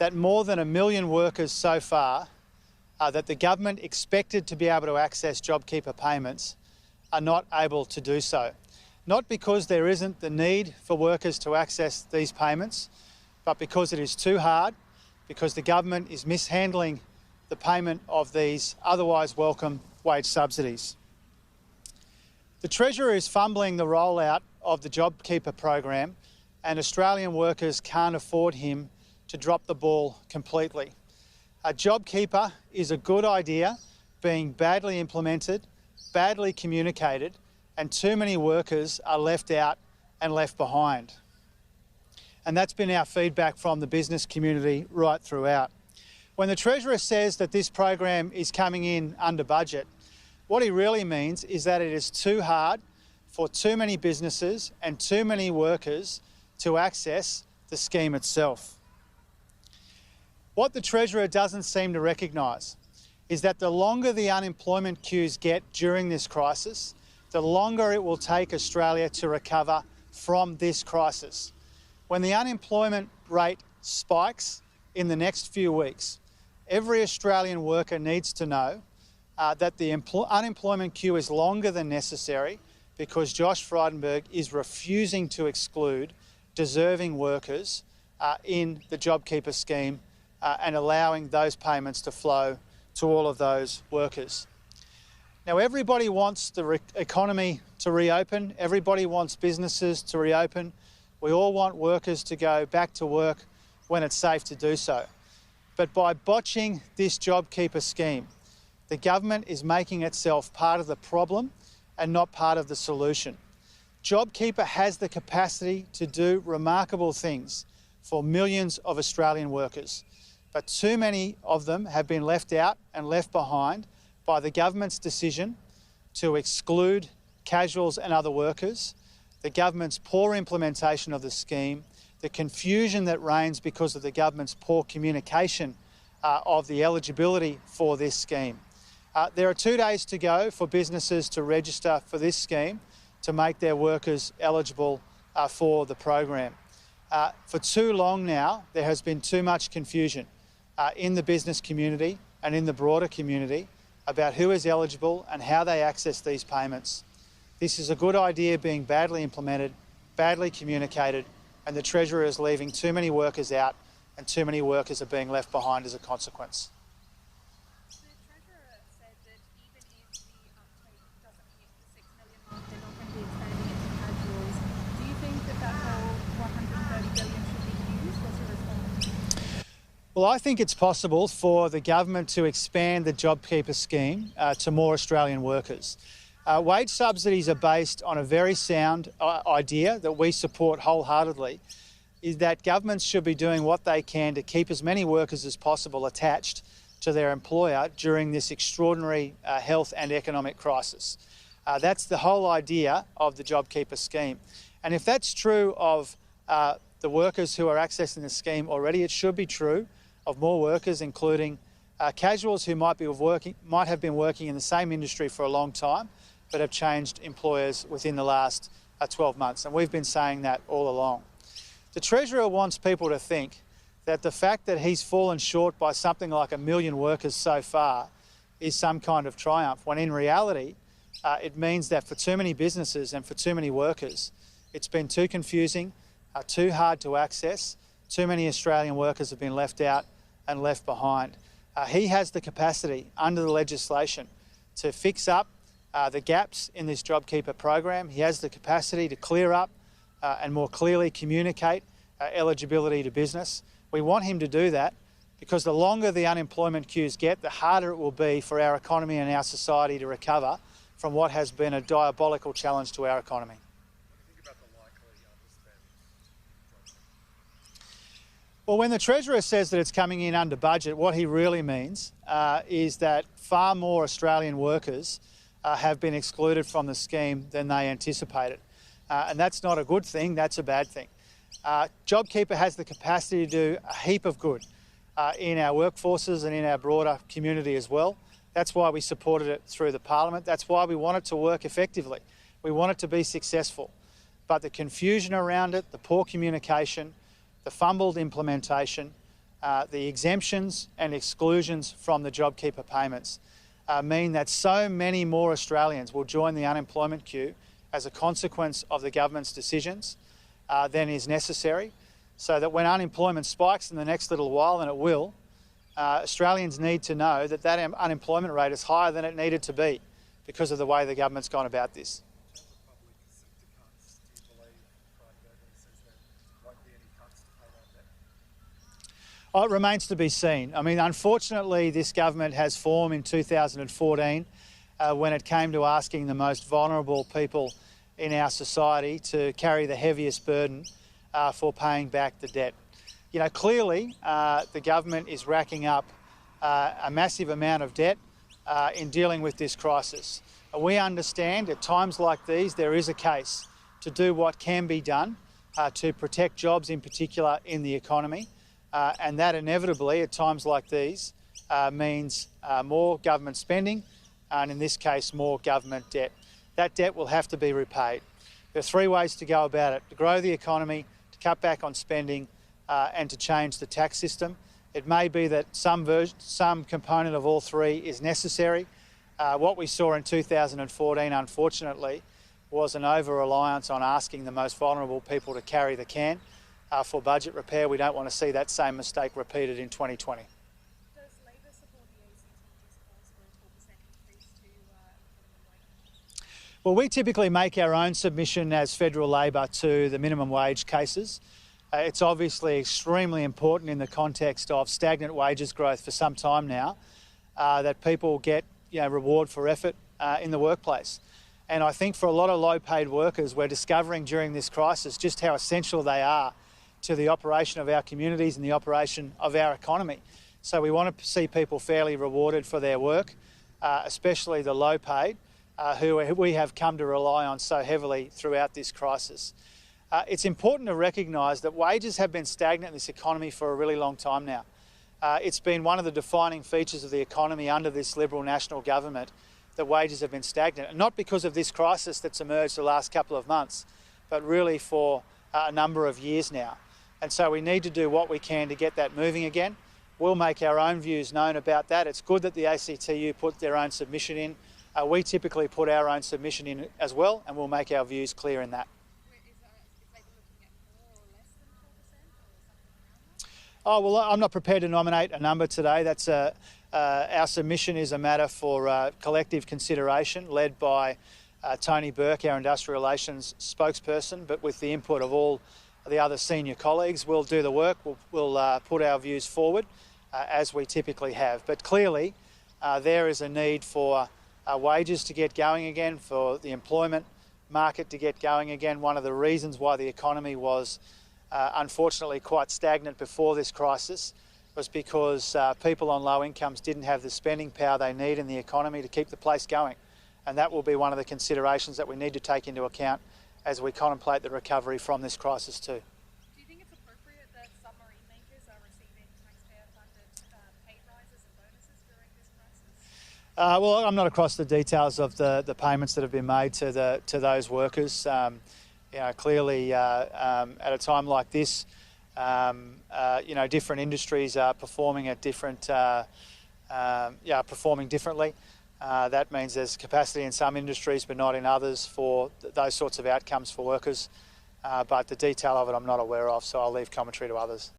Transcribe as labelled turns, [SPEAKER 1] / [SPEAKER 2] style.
[SPEAKER 1] that more than 1 million workers so far that the government expected to be able to access JobKeeper payments are not able to do so. Not because there isn't the need for workers to access these payments, but because it is too hard, because the government is mishandling the payment of these otherwise welcome wage subsidies. The Treasurer is fumbling the rollout of the JobKeeper program, and Australian workers can't afford him to drop the ball completely. A JobKeeper is a good idea being badly implemented, badly communicated, and too many workers are left out and left behind. And that's been our feedback from the business community right throughout. When the Treasurer says that this program is coming in under budget, what he really means is that it is too hard for too many businesses and too many workers to access the scheme itself. What the Treasurer doesn't seem to recognise is that the longer the unemployment queues get during this crisis, the longer it will take Australia to recover from this crisis. When the unemployment rate spikes in the next few weeks, every Australian worker needs to know that the unemployment queue is longer than necessary because Josh Frydenberg is refusing to exclude deserving workers in the JobKeeper scheme and allowing those payments to flow to all of those workers. Now, everybody wants the economy to reopen. Everybody wants businesses to reopen. We all want workers to go back to work when it's safe to do so. But by botching this JobKeeper scheme, the government is making itself part of the problem and not part of the solution. JobKeeper has the capacity to do remarkable things for millions of Australian workers, but too many of them have been left out and left behind by the government's decision to exclude casuals and other workers, the government's poor implementation of the scheme, the confusion that reigns because of the government's poor communication of the eligibility for this scheme. There are 2 days to go for businesses to register for this scheme to make their workers eligible for the program. For too long now, there has been too much confusion in the business community and in the broader community about who is eligible and how they access these payments. This is a good idea being badly implemented, badly communicated, and the Treasurer is leaving too many workers out and too many workers are being left behind as a consequence.
[SPEAKER 2] The Treasurer said that even if the uptake doesn't hit the 6 million mark, they're not going to be expanding it to casuals. Do you think that whole $130 billion should be used? What's your response?
[SPEAKER 1] Well, I think it's possible for the government to expand the JobKeeper scheme to more Australian workers. Wage subsidies are based on a very sound idea that we support wholeheartedly, is that governments should be doing what they can to keep as many workers as possible attached to their employer during this extraordinary health and economic crisis. That's the whole idea of the JobKeeper scheme. And if that's true of the workers who are accessing the scheme already, it should be true of more workers, including casuals who might have been working in the same industry for a long time, but have changed employers within the last 12 months. And we've been saying that all along. The Treasurer wants people to think that the fact that he's fallen short by something like 1 million workers so far is some kind of triumph, when in reality, it means that for too many businesses and for too many workers, it's been too confusing, too hard to access. Too many Australian workers have been left out and left behind. He has the capacity under the legislation to fix up the gaps in this JobKeeper program. He has the capacity to clear up and more clearly communicate eligibility to business. We want him to do that because the longer the unemployment queues get, the harder it will be for our economy and our society to recover from what has been a diabolical challenge to our economy. Well, when the Treasurer says that it's coming in under budget, what he really means is that far more Australian workers have been excluded from the scheme than they anticipated. And that's not a good thing, that's a bad thing. JobKeeper has the capacity to do a heap of good in our workforces and in our broader community as well. That's why we supported it through the Parliament. That's why we want it to work effectively. We want it to be successful. But the confusion around it, the poor communication, the fumbled implementation the exemptions and exclusions from the JobKeeper payments mean that so many more Australians will join the unemployment queue as a consequence of the government's decisions than is necessary, so that when unemployment spikes in the next little while, and it will, Australians need to know that that unemployment rate is higher than it needed to be because of the way the government's gone about this. Oh, it remains to be seen. I mean, unfortunately, this government has formed in 2014 when it came to asking the most vulnerable people in our society to carry the heaviest burden for paying back the debt. You know, clearly the government is racking up a massive amount of debt in dealing with this crisis. We understand at times like these there is a case to do what can be done to protect jobs in particular in the economy, and that inevitably at times like these means more government spending and in this case more government debt. That debt will have to be repaid. There are three ways to go about it: to grow the economy, to cut back on spending and to change the tax system. It may be that some component of all three is necessary. What we saw in 2014, unfortunately, was an over-reliance on asking the most vulnerable people to carry the can for budget repair. We don't want to see that same mistake repeated in 2020.
[SPEAKER 2] Does Labor support the ACT's calls for a 4% increase to minimum wage?
[SPEAKER 1] Well, we typically make our own submission as federal Labor to the minimum wage cases. It's obviously extremely important in the context of stagnant wages growth for some time now that people get reward for effort in the workplace. And I think for a lot of low-paid workers, we're discovering during this crisis just how essential they are to the operation of our communities and the operation of our economy. So we want to see people fairly rewarded for their work, especially the low-paid, who we have come to rely on so heavily throughout this crisis. It's important to recognise that wages have been stagnant in this economy for a really long time now. It's been one of the defining features of the economy under this Liberal national government that wages have been stagnant, and not because of this crisis that's emerged the last couple of months, but really for a number of years now. And so we need to do what we can to get that moving again. We'll make our own views known about that. It's good that the ACTU put their own submission in. We typically put our own submission in as well, and we'll make our views clear in that. Oh, well, I'm not prepared to nominate a number today. That's our submission is a matter for collective consideration, led by Tony Burke, our Industrial Relations spokesperson, but with the input of all the other senior colleagues. We'll do the work. We'll put our views forward as we typically have. But clearly, there is a need for wages to get going again, for the employment market to get going again. One of the reasons why the economy was unfortunately quite stagnant before this crisis was because people on low incomes didn't have the spending power they need in the economy to keep the place going. And that will be one of the considerations that we need to take into account as we contemplate the recovery from this crisis too.
[SPEAKER 2] Do you think it's appropriate that submarine makers are receiving taxpayer-funded pay rises and bonuses during this crisis?
[SPEAKER 1] Well, I'm not across the details of the payments that have been made to those workers. Clearly, at a time like this, different industries are performing at different, performing differently. That means there's capacity in some industries, but not in others for those sorts of outcomes for workers. But the detail of it, I'm not aware of, so I'll leave commentary to others.